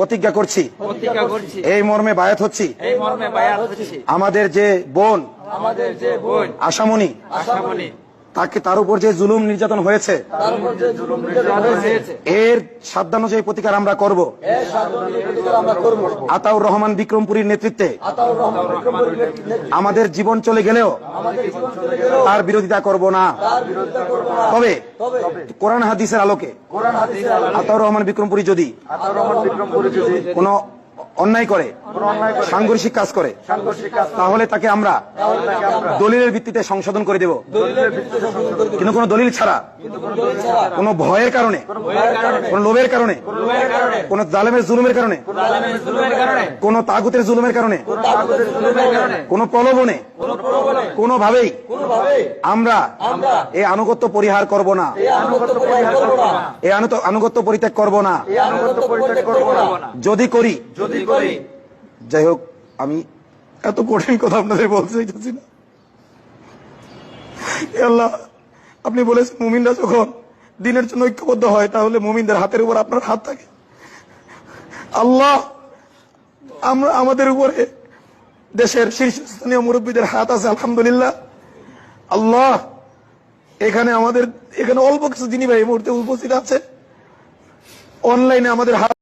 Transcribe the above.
প্রতিজ্ঞা করছি, এই মর্মে বায়াত হচ্ছি। আমাদের যে বোন আশামণি, তাকে তার উপর যে জুলুম নির্যাতন হয়েছে, এর সাধ্যানুযায়ী প্রতিকার আমরা করব। আতাউর রহমান বিক্রমপুরীর নেতৃত্বে আমাদের জীবন চলে গেলেও তার বিরোধিতা করব না। তবে কোরআন হাদিসের আলোকে আতাউর রহমান বিক্রমপুরী যদি কোনো অন্যায় করে, সাংঘর্ষিক কাজ করে, তাহলে তাকে আমরা দলিলের ভিত্তিতে সংশোধন করে দেব। কিন্তু কোনো দলিল ছাড়া, কোনো ভয়ের কারণে, কোনো লোভের কারণে, কোনো জালেমের জুলুমের কারণে, কোনো তাগুতের জুলুমের কারণে, কোনো প্রলোভনে কোনোভাবেই আমরা এই আনুগত্য পরিহার করব না, এই আনুগত্য পরিত্যাগ করব না। যদি করি, যাই হোক, আমি এত কঠিন কথা আপনাদের বলতে চাইতেছি না। আল্লাহ, আপনি বলেছেন মুমিনরা যখন দিনের জন্য ঐক্যবদ্ধ হয়, তাহলে মুমিনদের হাতের উপর আপনার হাত থাকে। আল্লাহ, আমরা আমাদের উপরে দেশের শীর্ষস্থানীয় মুরব্বীদের হাত আছে, আলহামদুলিল্লাহ। আল্লাহ, এখানে অল্প কিছু দিনী ভাই এই মুহূর্তে উপস্থিত আছে, অনলাইনে আমাদের হাত